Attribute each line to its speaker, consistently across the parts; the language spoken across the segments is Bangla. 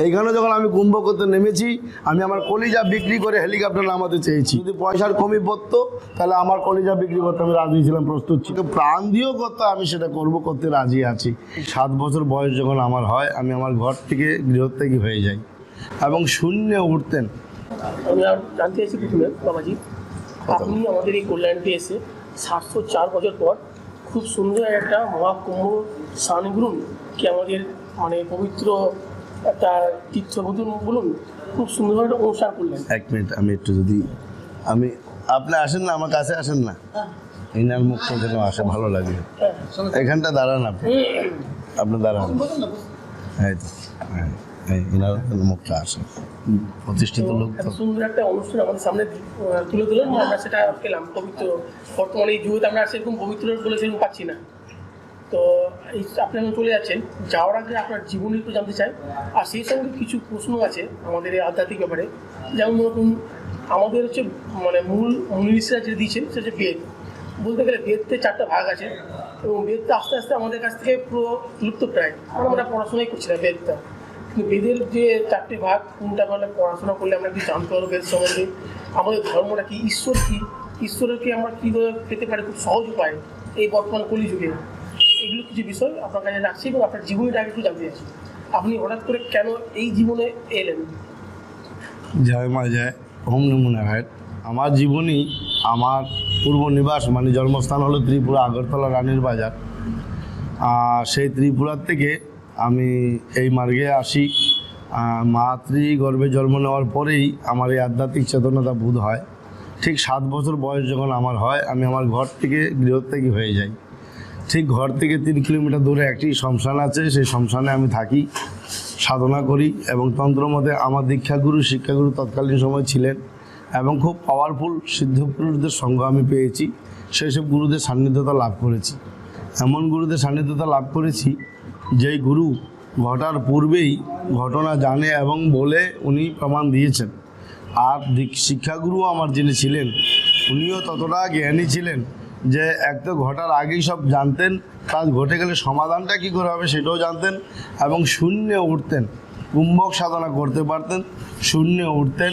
Speaker 1: এইখানে যখন আমি কুম্ভ করতে নেমেছি, আমি আমার কলিজা বিক্রি করে হেলিকপ্টার নামাতে চেয়েছি। যদি পয়সার কমি পড়তো তাহলে আমার কলিজা বিক্রি করতে আমি রাজি ছিলাম, প্রস্তুত ছিল। প্রাণ দিয়েও করতে আমি সেটা করতে রাজি আছি। 7 বছর বয়স যখন আমার হয়, আমি আমার ঘর থেকে গৃহত্যাগী হয়ে যাই এবং শূন্যে উঠতেন।
Speaker 2: আমি জানতে চাইছি প্রথমে বাবাজি, আপনি আমাদের এই কল্যাণীতে এসে 704 বছর পর খুব সুন্দর একটা মহাকুম্ভ স্নান বলুন কি আমাদের পবিত্র একটা তীর্থ বলুন, খুব সুন্দর একটা অনুষ্ঠান করলেন।
Speaker 1: 1 মিনিট, আমি একটু যদি আপনি আসেন না, আমার কাছে আসেন না, ইনার মুখটা যেন আসে, ভালো লাগে। এখানটা দাঁড়ান, আপনি দাঁড়ান, এই তো, ইনার মুখটা আসে, প্রতিষ্ঠিত লোক।
Speaker 2: সুন্দর একটা অনুষ্ঠান আমাদের সামনে তুলে দিলেন, আমরা সেটা পেলাম পবিত্র। বর্তমানে এই যুগে আমরা সেরকম পবিত্র বলে সেরকম পাচ্ছি না। তো এই আপনি যখন চলে যাচ্ছেন, যাওয়ার আগে আপনার জীবনী একটু জানতে চাই। আর সেই সঙ্গে কিছু প্রশ্ন আছে আমাদের এই আধ্যাত্মিক ব্যাপারে। যেমন নতুন আমাদের হচ্ছে মূল ঋষিরা যে দিয়েছেন সেটা হচ্ছে বেদ। বলতে গেলে বেদতে 4টা ভাগ আছে এবং বেদটা আস্তে আস্তে আমাদের কাছ থেকে পুরো লুপ্ত প্রায়, আমরা পড়াশোনাই করছি না বেদটা। কিন্তু বেদের যে 4টে ভাগ, কোনটা পড়াশোনা করলে আমরা কি জানতে পারবো বেদ সম্বন্ধে, আমাদের ধর্মটা কি, ঈশ্বর কি, ঈশ্বরকে আমরা কীভাবে পেতে পারি খুব সহজ উপায় এই বর্তমান কলিযুগে। এগুলো কিছু বিষয় আপনার কাছে রাখছি এবং আপনার জীবনীটাকে একটু জানতে চাইছি। আপনি হঠাৎ করে কেন এই জীবনে এলেন?
Speaker 1: জয় মা জয়, ওম নমো নারায়ণ। আমার জীবনী, আমার পূর্ব নিবাস জন্মস্থান হলো ত্রিপুরা, আগরতলা রানীর বাজার। সেই ত্রিপুরার থেকে আমি এই মার্গে আসি। মাতৃগর্ভে জন্ম নেওয়ার পরেই আমার এই আধ্যাত্মিক চেতনতা বোধ হয়। ঠিক 7 বছর বয়স যখন আমার হয়, আমি আমার ঘর থেকে গৃহত্যাগী হয়ে যাই। ঠিক ঘর থেকে 3 কিলোমিটার দূরে একটি শ্মশান আছে, সেই শ্মশানে আমি থাকি, সাধনা করি এবং তন্ত্রমতে আমার দীক্ষাগুরু শিক্ষাগুরু তৎকালীন সময় ছিলেন এবং খুব পাওয়ারফুল সিদ্ধপুরুষদের সঙ্গ আমি পেয়েছি। সেই সব গুরুদের সান্নিধ্যতা লাভ করেছি। এমন গুরুদের সান্নিধ্যতা লাভ করেছি যেই গুরু ঘটার পূর্বেই ঘটনা জানে এবং বলে উনি প্রমাণ দিয়েছেন। আর শিক্ষাগুরু আমার যিনি ছিলেন, উনিও ততটা জ্ঞানী ছিলেন যে এক তো ঘটার আগেই সব জানতেন, কাজ ঘটে গেলে সমাধানটা কী করে হবে সেটাও জানতেন এবং শূন্যে উঠতেন। কুম্ভক সাধনা করতে পারতেন, শূন্যে উঠতেন।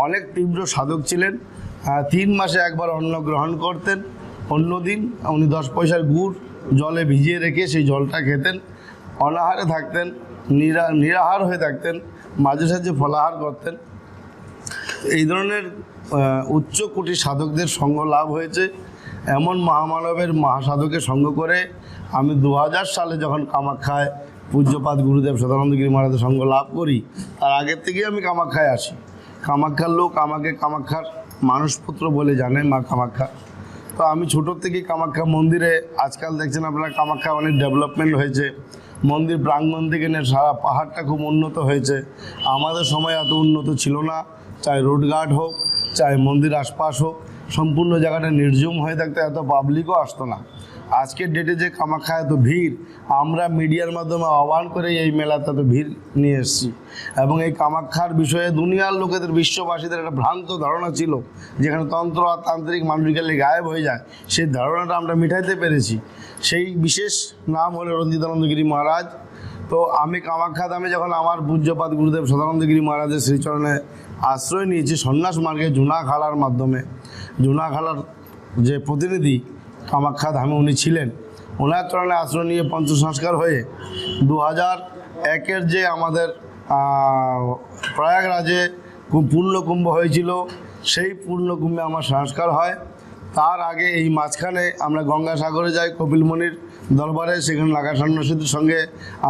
Speaker 1: অনেক তীব্র সাধক ছিলেন। 3 মাসে একবার অন্ন গ্রহণ করতেন। অন্যদিন উনি 10 পয়সার গুড় জলে ভিজিয়ে রেখে সেই জলটা খেতেন। অনাহারে থাকতেন, নিরাহার হয়ে থাকতেন, মাঝে সাঝে ফলাহার করতেন। এই ধরনের উচ্চ কোটি সাধকদের সঙ্গ লাভ হয়েছে। এমন মহামানবের মহাসাধকের সঙ্গ করে আমি 2000 সালে যখন কামাখ্যায় পূজ্যপাদ গুরুদেব সদানন্দগিরি মহারাজের সঙ্গ লাভ করি, তার আগের থেকেই আমি কামাখ্যায় আসি। কামাখ্যার লোক আমাকে কামাখ্যার মানুষপুত্র বলে জানে, মা কামাখ্যা। তো আমি ছোটোর থেকেই কামাখ্যা মন্দিরে, আজকাল দেখছেন আপনারা কামাখ্যা অনেক ডেভেলপমেন্ট হয়েছে, মন্দির প্রাঙ্গণ থেকে নিয়ে সারা পাহাড়টা খুব উন্নত হয়েছে। আমাদের সময় এত উন্নত ছিল না, চাই রোডঘাট হোক, চাই মন্দির আশপাশ হোক, সম্পূর্ণ জায়গাটা নির্জুম হয়ে থাকতে, এত পাবলিকও আসতো না। আজকের ডেটে যে কামাখ্যা এত ভিড়, আমরা মিডিয়ার মাধ্যমে আহ্বান করে এই মেলাতে এত ভিড় নিয়ে এসেছি। এবং এই কামাখ্যার বিষয়ে দুনিয়ার লোকেদের, বিশ্ববাসীদের একটা ভ্রান্ত ধারণা ছিল যেখানে তন্ত্র আর তান্ত্রিক মানুষগুলি গায়েব হয়ে যায়, সেই ধারণাটা আমরা মিটাইতে পেরেছি। সেই বিশেষ নাম হলো রঞ্জিতানন্দগিরি মহারাজ। তো আমি কামাখ্যা ধামে যখন আমার পূজ্যপাদ গুরুদেব সদানন্দগিরি মহারাজের শ্রীচরণে আশ্রয় নিয়েছি সন্ন্যাস মার্গে জুনাখালার মাধ্যমে, জুনাখালার যে প্রতিনিধি কামাখ্যা ধামে উনি ছিলেন, ওনার চরণে আশ্রয় নিয়ে পঞ্চসংস্কার হয়ে 2001-এর যে আমাদের প্রয়াগরাজে পূর্ণকুম্ভ হয়েছিল, সেই পূর্ণকুম্ভে আমার সংস্কার হয়। তার আগে এই মাঝখানে আমরা গঙ্গাসাগরে যাই কপিলমুনির দরবারে, সেখানে নাগা সন্ন্যাসীদের সঙ্গে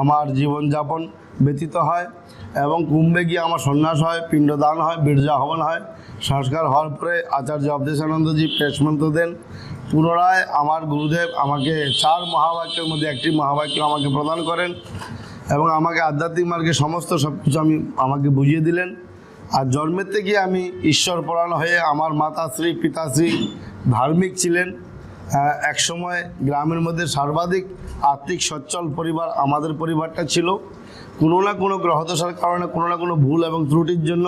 Speaker 1: আমার জীবনযাপন ব্যতীত হয় এবং কুম্ভে গিয়ে আমার সন্ন্যাস হয়, পিণ্ডদান হয়, বীর্যা হবন হয়। সংস্কার হওয়ার পরে আচার্য অবধেশানন্দজি পেশমন্ত্র দেন। পুনরায় আমার গুরুদেব আমাকে 4 মহাবাক্যের মধ্যে একটি মহাবাক্য আমাকে প্রদান করেন এবং আমাকে আধ্যাত্মিক মার্গে সমস্ত সব কিছু আমাকে বুঝিয়ে দিলেন। আর জন্মের থেকে আমি ঈশ্বর পরায়ণ হয়ে, আমার মাতাশ্রী পিতাশ্রী ধার্মিক ছিলেন। এক সময় গ্রামের মধ্যে সর্বাধিক আর্থিক সচ্ছল পরিবার আমাদের পরিবারটা ছিল। কোনো না কোনো গ্রহদশার কারণে, কোনো না কোনো ভুল এবং ত্রুটির জন্য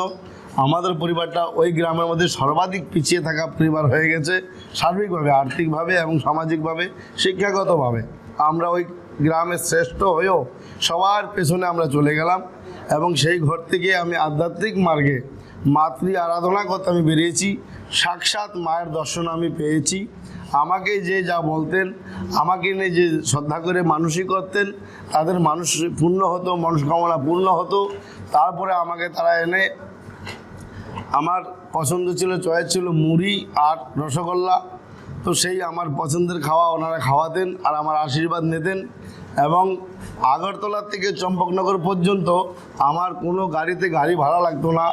Speaker 1: আমাদের পরিবারটা ওই গ্রামের মধ্যে সর্বাধিক পিছিয়ে থাকা পরিবার হয়ে গেছে, সার্বিকভাবে, আর্থিকভাবে এবং সামাজিকভাবে, শিক্ষাগতভাবে। আমরা ওই গ্রামের শ্রেষ্ঠ হয়েও সবার পেছনে আমরা চলে গেলাম। এবং সেই ঘর থেকে আমি আধ্যাত্মিক মার্গে মাতৃ আরাধনা করতে আমি বেরিয়েছি। সাক্ষাৎ মায়ের দর্শন আমি পেয়েছি। আমাকে যে যা বলতেন, আমাকে নিয়ে যে শ্রদ্ধা করে মানুষই করতেন, তাদের মানুষ পূর্ণ হতো, মনস্কামনা পূর্ণ হতো। তারপরে আমাকে তারা এনে, আমার পছন্দ ছিল, চয়েস ছিল মুড়ি আর রসগোল্লা, তো সেই আমার পছন্দের খাওয়া ওনারা খাওয়াতেন আর আমার আশীর্বাদ নিতেন। এবং আগরতলা থেকে চম্পকনগর পর্যন্ত আমার কোনো গাড়িতে গাড়ি ভাড়া লাগতো না।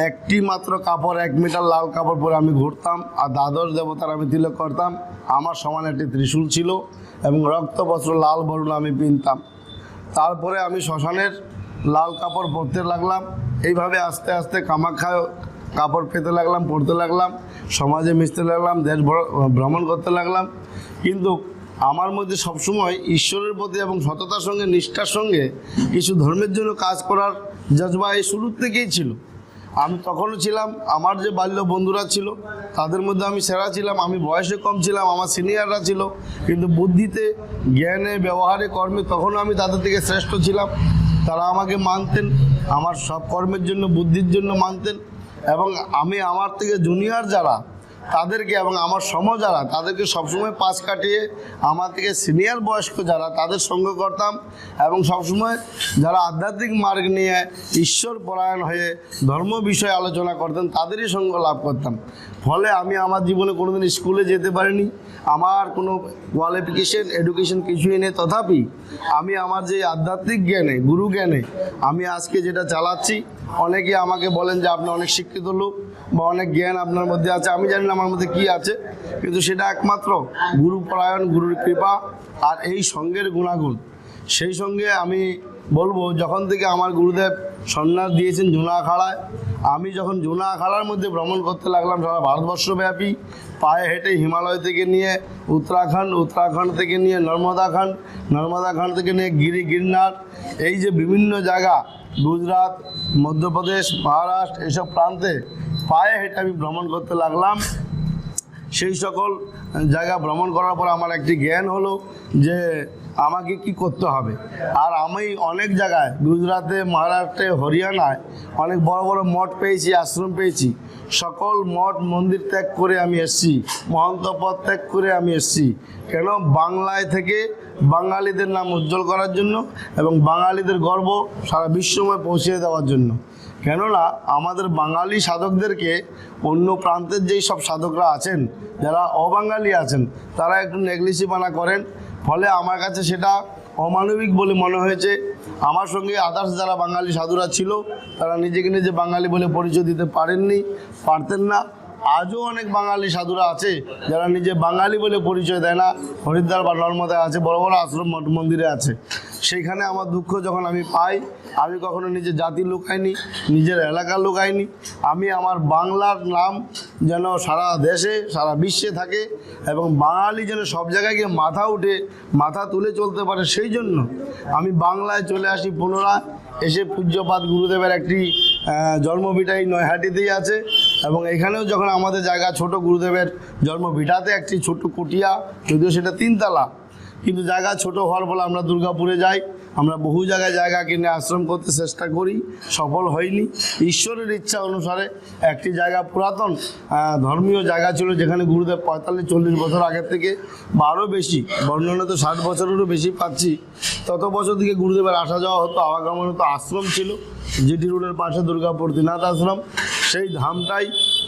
Speaker 1: একটি মাত্র কাপড়, 1 মিটার লাল কাপড় পরে আমি ঘুরতাম আর দ্বাদশ দেবতার আমি তিলক করতাম। আমার সমান একটি ত্রিশূল ছিল এবং রক্ত বস্ত্র লাল বরুণ আমি পিনতাম। তারপরে আমি শ্মশানের লাল কাপড় পরতে লাগলাম। এইভাবে আস্তে আস্তে কামাখ্যায় কাপড় পেতে লাগলাম, পড়তে লাগলাম, সমাজে মিশতে লাগলাম, দেশ ভ্রমণ করতে লাগলাম। কিন্তু আমার মধ্যে সবসময় ঈশ্বরের প্রতি এবং সততার সঙ্গে, নিষ্ঠার সঙ্গে কিছু ধর্মের জন্য কাজ করার জজবা এই শুরুর থেকেই ছিল। আমি তখনও ছিলাম, আমার যে বাল্য বন্ধুরা ছিল তাদের মধ্যে আমি সেরা ছিলাম। আমি বয়সে কম ছিলাম, আমার সিনিয়ররা ছিল, কিন্তু বুদ্ধিতে, জ্ঞানে, ব্যবহারে, কর্মে তখনও আমি তাদের থেকে শ্রেষ্ঠ ছিলাম। তারা আমাকে মানতেন, আমার সব কর্মের জন্য, বুদ্ধির জন্য মানতেন। এবং আমি আমার থেকে জুনিয়র যারা তাদেরকে এবং আমার সম যারা তাদেরকে সবসময় পাশ কাটিয়ে আমার থেকে সিনিয়র বয়স্ক যারা তাদের সঙ্গ করতাম। এবং সবসময় যারা আধ্যাত্মিক মার্গ নিয়ে ঈশ্বর পরায়ণ হয়ে ধর্ম বিষয়ে আলোচনা করতেন তাদেরই সঙ্গ লাভ করতাম। ফলে আমি আমার জীবনে কোনোদিন স্কুলে যেতে পারিনি, আমার কোনো কোয়ালিফিকেশন, এডুকেশন কিছুই নেই। তথাপি আমি আমার যে আধ্যাত্মিক জ্ঞানে, গুরু জ্ঞানে আমি আজকে যেটা চালাচ্ছি, অনেকে আমাকে বলেন যে আপনি অনেক শিক্ষিত লোক বা অনেক জ্ঞান আপনার মধ্যে আছে। আমি জানি না আমার মধ্যে কী আছে, কিন্তু সেটা একমাত্র গুরুপরায়ণ, গুরুর কৃপা আর এই সঙ্গের গুণাগুণ। সেই সঙ্গে আমি বলবো, যখন থেকে আমার গুরুদেব সন্ন্যাস দিয়েছেন জুনা আখাড়ায়, আমি যখন জুনা আখাড়ার মধ্যে ভ্রমণ করতে লাগলাম সারা ভারতবর্ষব্যাপী, পায়ে হেঁটে হিমালয় থেকে নিয়ে উত্তরাখণ্ড, উত্তরাখণ্ড থেকে নিয়ে নর্মদাখণ্ড, নর্মদাখণ্ড থেকে নিয়ে গিরনার, এই যে বিভিন্ন জায়গা, গুজরাট, মধ্যপ্রদেশ, মহারাষ্ট্র, এসব প্রান্তে পায়ে হেঁটে আমি ভ্রমণ করতে লাগলাম। সেই সকল জায়গা ভ্রমণ করার পর আমার একটি জ্ঞান হলো যে আমাকে কি করতে হবে। আর আমি অনেক জায়গায়, গুজরাটে, মহারাষ্ট্রে, হরিয়ানায় অনেক বড় বড় মঠ পেয়েছি, আশ্রম পেয়েছি। সকল মঠ মন্দির ত্যাগ করে আমি এসেছি, মহন্ত পদ ত্যাগ করে আমি এসেছি। কেন? বাংলায় থেকে বাঙালিদের নাম উজ্জ্বল করার জন্য এবং বাঙালিদের গর্ব সারা বিশ্বময় পৌঁছে দেওয়ার জন্য। কেননা আমাদের বাঙালি সাধকদেরকে অন্য প্রান্তের যেই সব সাধকরা আছেন, যারা অবাঙালি আছেন, তারা একটু নেগলিজিবানা করেন। ফলে আমার কাছে সেটা অমানবিক বলে মনে হয়েছে। আমার সঙ্গে আদার্স যারা বাঙালি সাধুরা ছিল, তারা নিজেকে নিজে বাঙালি বলে পরিচয় দিতে পারতেন না। আজও অনেক বাঙালি সাধুরা আছে যারা নিজে বাঙালি বলে পরিচয় দেয় না। হরিদ্বার বা নর্মদায় আছে, বড় বড় আশ্রম মঠ মন্দিরে আছে। সেইখানে আমার দুঃখ যখন আমি পাই, আমি কখনো নিজের জাতি লুকাইনি, নিজের এলাকা লুকাইনি। আমি আমার বাংলার নাম যেন সারা দেশে, সারা বিশ্বে থাকে এবং বাঙালি যেন সব জায়গায় গিয়ে মাথা তুলে চলতে পারে, সেই জন্য আমি বাংলায় চলে আসি পুনরায়। এসে পূজ্যপাদ গুরুদেবের একটি জন্মভিটাই নৈহাটিতেই আছে এবং এখানেও যখন আমাদের জায়গা ছোট, গুরুদেবের জন্মভিটাতে একটি ছোট কুটিয়া, যদিও সেটা 3 তলা, কিন্তু জায়গা ছোট হওয়ার ফলে আমরা দুর্গাপুরে যাই। আমরা বহু জায়গায় জায়গা কিনে আশ্রম করতে চেষ্টা করি, সফল হয়নি। ঈশ্বরের ইচ্ছা অনুসারে একটি জায়গা, পুরাতন ধর্মীয় জায়গা ছিল, যেখানে গুরুদেব 45-40 বছর আগের থেকে বা আরও বেশি, বর্ণনা তো 60 বছরেরও বেশি পাচ্ছি, তত বছর থেকে গুরুদেবের আসা যাওয়া হতো, আওয়াগমন হতো। আশ্রম ছিল জিটি রোডের পাশে, দুর্গাপুর ত্রিনাথ আশ্রম। সেই ধামটাই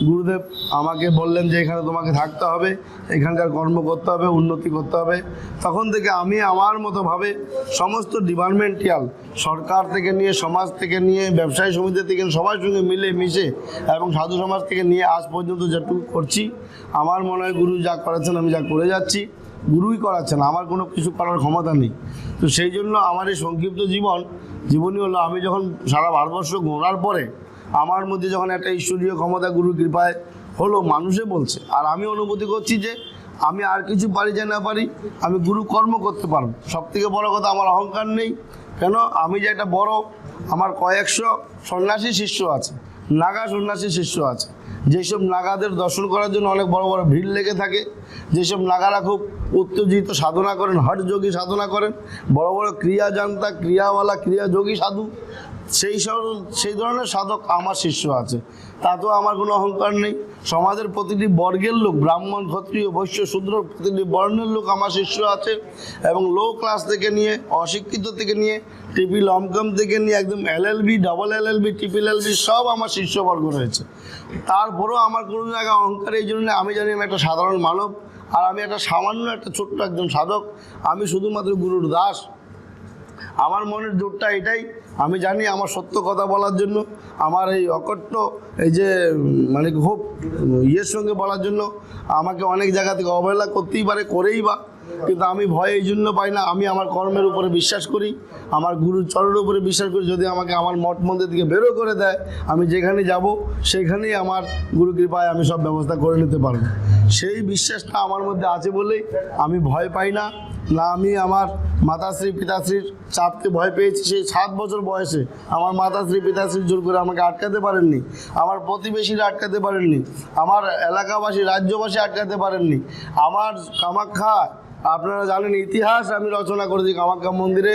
Speaker 1: গুরুদেব আমাকে বললেন যে এখানে তোমাকে থাকতে হবে, এখানকার কর্ম করতে হবে, উন্নতি করতে হবে। তখন থেকে আমি আমার মতোভাবে সমস্ত ডিপার্টমেন্টাল, সরকার থেকে নিয়ে, সমাজ থেকে নিয়ে, ব্যবসায়ী সমিতি থেকে সবার সঙ্গে মিলে মিশে এবং সাধু সমাজ থেকে নিয়ে আজ পর্যন্ত যেটুকু করছি, আমার মনে হয় গুরু যা করেছেন আমি যা করে যাচ্ছি, গুরুই করাচ্ছেন, আমার কোনো কিছু করার ক্ষমতা নেই। তো সেই জন্য আমার এই সংক্ষিপ্ত জীবনী হলো, আমি যখন সারা ভারতবর্ষ ঘোরার পরে আমার মধ্যে যখন একটা ঈশ্বরীয় ক্ষমতা গুরুর কৃপায় হলো, মানুষে বলছে, আর আমি অনুভূতি করছি যে আমি আর কিছু পারি যে না পারি, আমি গুরু কর্ম করতে পারবো। সবথেকে বড় কথা, আমার অহংকার নেই। কেন? আমি যে একটা বড়, আমার কয়েকশো সন্ন্যাসী শিষ্য আছে, নাগা সন্ন্যাসী শিষ্য আছে। যেসব নাগাদের দর্শন করার জন্য অনেক বড় বড় ভিড় লেগে থাকে, যেসব নাগারা খুব উত্তেজিত সাধনা করেন, হঠযোগী সাধনা করেন, বড় বড় ক্রিয়া জানতা, ক্রিয়াওয়ালা, ক্রিয়াযোগী সাধু, সেই ধরনের সাধক আমার শিষ্য আছে, তাতেও আমার কোনো অহংকার নেই। সমাজের প্রতিটি বর্গের লোক, ব্রাহ্মণ, ক্ষত্রিয়, বৈশ্য, শূদ্র, প্রতিটি বর্ণের লোক আমার শিষ্য আছে, এবং লো ক্লাস থেকে নিয়ে, অশিক্ষিত থেকে নিয়ে, ট্রিপল লমকম থেকে নিয়ে একদম LLB, double LLB, triple LLB সব আমার শিষ্যবর্গ রয়েছে। তারপরেও আমার কোনো জায়গায় অহংকার এই জন্য, আমি জানি আমি একটা সাধারণ মানব, আর আমি একটা সামান্য একটা ছোট্ট একজন সাধক। আমি শুধুমাত্র গুরুর দাস। আমার মনের জোরটা এটাই, আমি জানি আমার সত্য কথা বলার জন্য, আমার এই অকট্য এই যে মানে খুব ইয়ের সঙ্গে বলার জন্য আমাকে অনেক জায়গা থেকে অবহেলা করতেই পারে, করেই বা, কিন্তু আমি ভয় এই জন্য পাই না। আমি আমার কর্মের উপরে বিশ্বাস করি, আমার গুরুর চরণের উপরে বিশ্বাস করি। যদি আমাকে আমার মঠ মন্দির থেকে বেরো করে দেয়, আমি যেখানে যাব সেখানেই আমার গুরু কৃপায় আমি সব ব্যবস্থা করে নিতে পারবো। সেই বিশ্বাসটা আমার মধ্যে আছে বলেই আমি ভয় পাই না। না আমি আমার মাতাশ্রী পিতাশ্রীর চাপকে ভয় পেয়েছি। সেই 7 বছর বয়সে আমার মাতাশ্রী পিতাশ্রী জোর করে আমাকে আটকাতে পারেননি, আমার প্রতিবেশীরা আটকাতে পারেননি, আমার এলাকাবাসী, রাজ্যবাসী আটকাতে পারেননি। আমার কামাখ্যা, আপনারা জানেন ইতিহাস আমি রচনা করেছি, কামাখ্যা মন্দিরে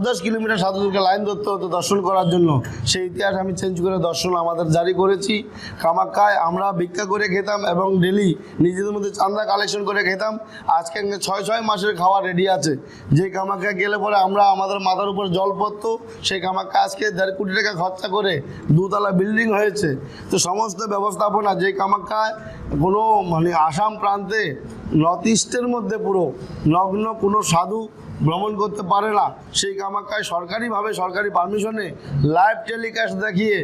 Speaker 1: 10 কিলোমিটার সাধুদেরকে লাইন ধরতে হতো দর্শন করার জন্য। সেই ইতিহাস আমি চেঞ্জ করে দর্শন আমাদের জারি করেছি। কামাখ্যায় আমরা ভিক্ষা করে খেতাম এবং ডেলি নিজেদের মধ্যে চাঁদা কালেকশন করে খেতাম। আজকে 6 মাসের খাওয়া রেডি আছে। যে কামাখ্যা গেলে পরে আমরা আমাদের মাথার উপর জল পড়তো, সেই কামাখ্যা আজকে 1.5 কোটি টাকা খরচা করে 2 তলা বিল্ডিং হয়েছে। তো সমস্ত ব্যবস্থাপনা, যে কামাখ্যায় কোনো মানে আসাম প্রান্তে নর্থ ইস্টের মধ্যে পুরো নগ্ন কোনো সাধু ভ্রমণ করতে পারে না, সেই কামাখ্যায় সরকারিভাবে, সরকারি পারমিশনে লাইভ টেলিকাস্ট দেখিয়ে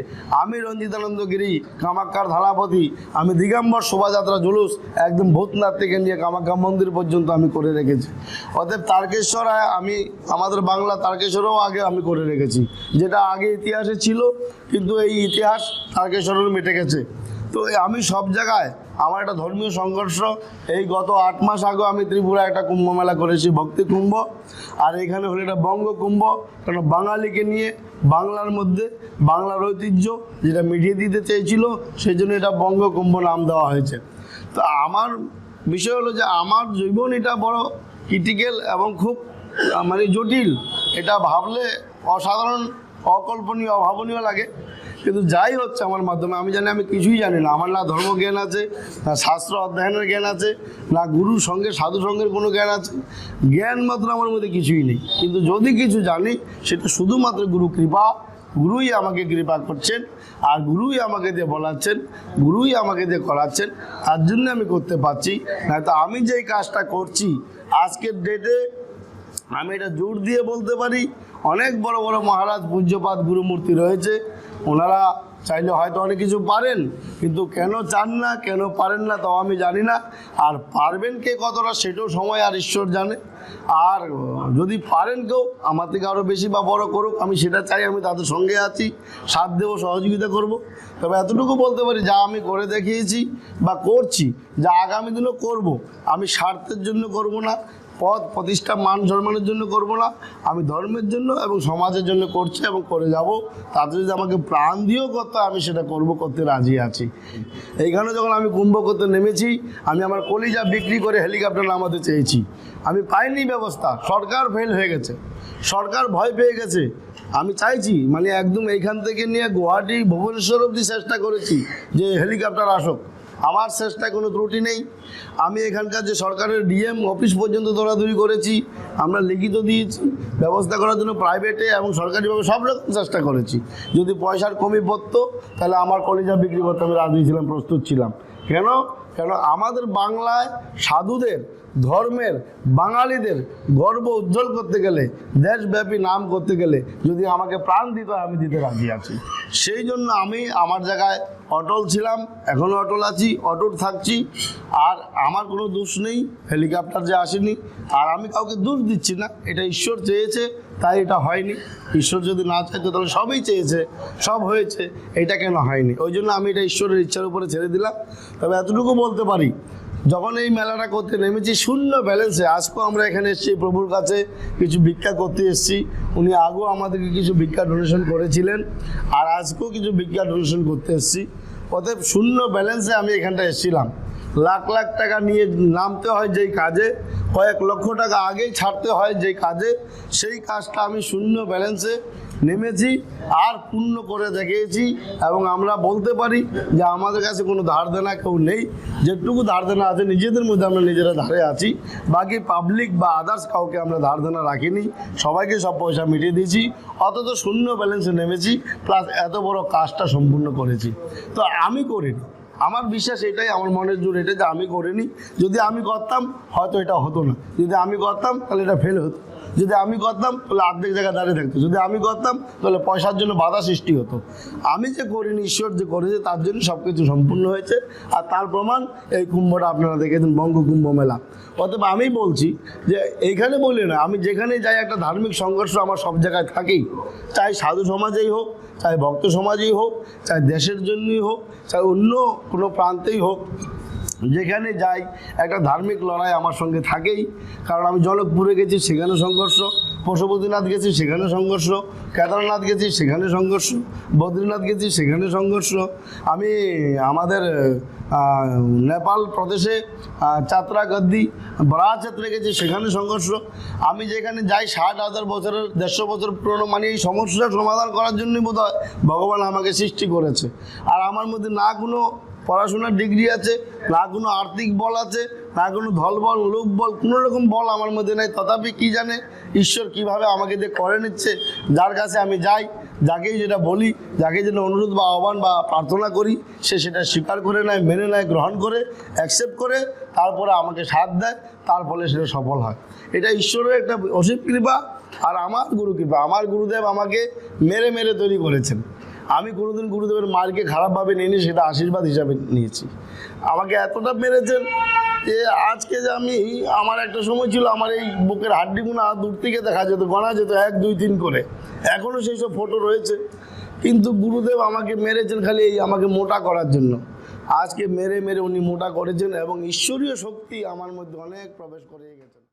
Speaker 1: আমি রঞ্জিতানন্দ গিরি, কামাখ্যার ধারাপতি, আমি দিগম্বর শোভাযাত্রা জুলুস একদম ভূতনাথ থেকে নিয়ে কামাখ্যা মন্দির পর্যন্ত আমি করে রেখেছি। অতএব তারকেশ্বর, আমি আমাদের বাংলা তারকেশ্বরেও আগে আমি করে রেখেছি, যেটা আগে ইতিহাসে ছিল, কিন্তু এই ইতিহাস তারকেশ্বরেও মিটে গেছে। তো আমি সব জায়গায় আমার একটা ধর্মীয় সংঘর্ষ। এই গত 8 মাস আগে আমি ত্রিপুরা একটা কুম্ভ মেলা করেছি, ভক্তি কুম্ভ, আর এখানে হলো এটা বঙ্গ কুম্ভ। কারণ বাঙালিকে নিয়ে বাংলার মধ্যে বাংলার ঐতিহ্য যেটা মিটিয়ে দিতে চেয়েছিল, সেই জন্য এটা বঙ্গ কুম্ভ নাম দেওয়া হয়েছে। তো আমার বিষয় হলো যে আমার জীবন এটা বড় ক্রিটিক্যাল এবং খুব মানে জটিল। এটা ভাবলে অসাধারণ, অকল্পনীয়, অভাবনীয় লাগে। কিন্তু যাই হচ্ছে আমার মাধ্যমে, আমি জানি আমি কিছুই জানি না। আমার না ধর্মজ্ঞান আছে, না শাস্ত্র অধ্যয়নের জ্ঞান আছে, না গুরুর সঙ্গে সাধু সঙ্গের কোনো জ্ঞান আছে। জ্ঞান মাত্র আমার মধ্যে কিছুই নেই। কিন্তু যদি কিছু জানি, সেটা শুধুমাত্র গুরু কৃপা। গুরুই আমাকে কৃপা করছেন, আর গুরুই আমাকে দিয়ে বলাচ্ছেন, গুরুই আমাকে দিয়ে করাচ্ছেন। তার জন্য আমি করতে পারছি। নয়তো আমি যেই কাজটা করছি আজকের ডেটে, আমি এটা জোর দিয়ে বলতে পারি, অনেক বড় বড় মহারাজ, পূজ্যপাত, গুরুমূর্তি রয়েছে। ওনারা চাইলে হয়তো অনেক কিছু পারেন, কিন্তু কেন চান না, কেন পারেন না, তাও আমি জানি না। আর পারবেন কে কতটা, সেটাও সময় আর ঈশ্বর জানে। আর যদি পারেন কেউ আমার থেকে আরও বেশি বা বড় করুক, আমি সেটা চাই, আমি তাদের সঙ্গে আছি, সাথ দেবো, সহযোগিতা করব। তবে এতটুকু বলতে পারি, যা আমি করে দেখিয়েছি বা করছি, যা আগামী দিনও করব, আমি স্বার্থের জন্য করব না, পদ প্রতিষ্ঠা মান সম্মানের জন্য করব না, আমি ধর্মের জন্য এবং সমাজের জন্য করছি এবং করে যাব। তাতে যদি আমাকে প্রাণ দিয়েও করতে, আমি সেটা করব, করতে রাজি আছি। এইখানে যখন আমি কুম্ভ করতে নেমেছি, আমি আমার কলিজা বিক্রি করে হেলিকপ্টার নামাতে চেয়েছি, আমি পাইনি ব্যবস্থা। সরকার ফেল হয়ে গেছে, সরকার ভয় পেয়ে গেছে। আমি চাইছি মানে একদম এইখান থেকে নিয়ে গুয়াহাটি, ভুবনেশ্বর অবধি চেষ্টা করেছি যে হেলিকপ্টার আসুক। আমার চেষ্টায় কোনো ত্রুটি নেই। আমি এখানকার যে সরকারের ডিএম অফিস পর্যন্ত দৌড়াদৌড়ি করেছি, আমরা লিখিত দিয়েছি, ব্যবস্থা করার জন্য প্রাইভেটে এবং সরকারিভাবে সব রকম চেষ্টা করেছি। যদি পয়সার কমি পড়তো, তাহলে আমার কলিজা বিক্রি করতে আমি রাজি ছিলাম, প্রস্তুত ছিলাম। কেন? আমাদের বাংলায় সাধুদের, ধর্মের, বাঙালিদের গর্ব উজ্জ্বল করতে গেলে, দেশব্যাপী নাম করতে গেলে, যদি আমাকে প্রাণ দিতে হয়, আমি দিতে রাজি আছি। সেই জন্য আমি আমার জায়গায় অটল ছিলাম, এখনও অটল আছি, অটুট থাকছি। আর আমার কোনো দোষ নেই হেলিকপ্টার যে আসেনি, আর আমি কাউকে দোষ দিচ্ছি না। এটা ঈশ্বর চেয়েছে, তাই এটা হয়নি। ঈশ্বর যদি না চাইতো তাহলে সবই চেয়েছে, সব হয়েছে, এটা কেন হয়নি? ওই জন্য আমি এটা ঈশ্বরের ইচ্ছার উপরে ছেড়ে দিলাম। তবে এতটুকু বলতে পারি, যখন এই মেলাটা করতে নেমেছি শূন্য ব্যালেন্সে, আজকেও আমরা এখানে এসেছি প্রভুর কাছে কিছু ভিক্ষা করতে এসেছি। উনি আগেও আমাদেরকে কিছু ভিক্ষা ডোনেশন করেছিলেন, আর আজকেও কিছু ভিক্ষা ডোনেশন করতে এসেছি। অতএব শূন্য ব্যালেন্সে আমি এখানটা এসেছিলাম। লাখ লাখ টাকা নিয়ে নামতে হয় যেই কাজে, কয়েক লক্ষ টাকা আগেই ছাড়তে হয় যেই কাজে, সেই কাজটা আমি শূন্য ব্যালেন্সে নেমেছি আর পূর্ণ করে দেখিয়েছি। এবং আমরা বলতে পারি যে আমাদের কাছে কোনো ধার দেনা কেউ নেই, যেটুকু ধার দেনা আছে নিজেদের মধ্যে আমরা নিজেরা ধারে আছি, বাকি পাবলিক বা আদার্স কাউকে আমরা ধার দেনা রাখিনি, সবাইকে সব পয়সা মিটিয়ে দিয়েছি, অথচ শূন্য ব্যালেন্সে নেমেছি, প্লাস এত বড় কাজটা সম্পূর্ণ করেছি। তো আমি করিনি, আমার বিশ্বাস এটাই, আমার মনের জোর এটা যে আমি করিনি। যদি আমি করতাম হয়তো এটা হতো না, যদি আমি করতাম তাহলে এটা ফেল হতো, যদি আমি করতাম তাহলে অর্ধেক জায়গায় দাঁড়িয়ে থাকতো, যদি আমি করতাম তাহলে পয়সার জন্য বাধা সৃষ্টি হতো। আমি যে করিনি, ঈশ্বর যে করেছে তার জন্য সব কিছু সম্পূর্ণ হয়েছে। আর তার প্রমাণ এই কুম্ভটা আপনারা দেখেছেন, বঙ্গ কুম্ভ মেলা। অতএব আমি বলছি যে এইখানে বলি না, আমি যেখানে যাই একটা ধার্মিক সংঘর্ষ আমার সব জায়গায় থাকেই, চাই সাধু সমাজেই হোক, চাই ভক্ত সমাজেই হোক, চাই দেশের জন্যই হোক, চাই অন্য কোনো প্রান্তেই হোক, যেখানে যাই একটা ধার্মিক লড়াই আমার সঙ্গে থাকেই। কারণ আমি জনকপুরে গেছি, সেখানে সংঘর্ষ, পশুপতিনাথ গেছি, সেখানে সংঘর্ষ, কেদারনাথ গেছি, সেখানে সংঘর্ষ, বদ্রীনাথ গেছি, সেখানে সংঘর্ষ, আমি আমাদের নেপাল প্রদেশে চাত্রা গদ্দি বরাহক্ষেত্রে গেছি, সেখানে সংঘর্ষ। আমি যেখানে যাই 60,000 বছরের 150 বছর পুরনো, মানে এই সমস্যার সমাধান করার জন্যই বোধ হয় ভগবান আমাকে সৃষ্টি করেছে। আর আমার মধ্যে না কোনো পড়াশোনার ডিগ্রি আছে, না কোনো আর্থিক বল আছে, না কোনো ধল বল, লোক বল, কোনো রকম বল আমার মধ্যে নেই। তথাপি কি জানে ঈশ্বর কিভাবে আমাকে দিয়ে করে নিচ্ছে। যার কাছে আমি যাই, যাকেই যেটা বলি, যাকে যেটা অনুরোধ বা আহ্বান বা প্রার্থনা করি, সে সেটা স্বীকার করে নেয়, মেনে নেয়, গ্রহণ করে, অ্যাকসেপ্ট করে, তারপরে আমাকে সাথ দেয়, তার ফলে সেটা সফল হয়। এটা ঈশ্বরের একটা অসীম কৃপা আর আমার গুরু কৃপা। আমার গুরুদেব আমাকে মেরে মেরে তৈরি করেছেন। আমি কোনোদিন গুরুদেবের মারকে খারাপভাবে নিইনি, সেটা আশীর্বাদ হিসাবে নিয়েছি। আমাকে এতটা মেরেছেন যে আজকে যে আমার একটা সময় ছিল আমার এই বুকের হাড্ডিগুলো দূর থেকে দেখা যেত, গণা যেত 1, 2, 3 করে। এখনও সেই সব ফটো রয়েছে। কিন্তু গুরুদেব আমাকে মেরেছেন খালি এই আমাকে মোটা করার জন্য। আজকে মেরে মেরে উনি মোটা করেছেন এবং ঈশ্বরীয় শক্তি আমার মধ্যে অনেক প্রবেশ করে গেছেন।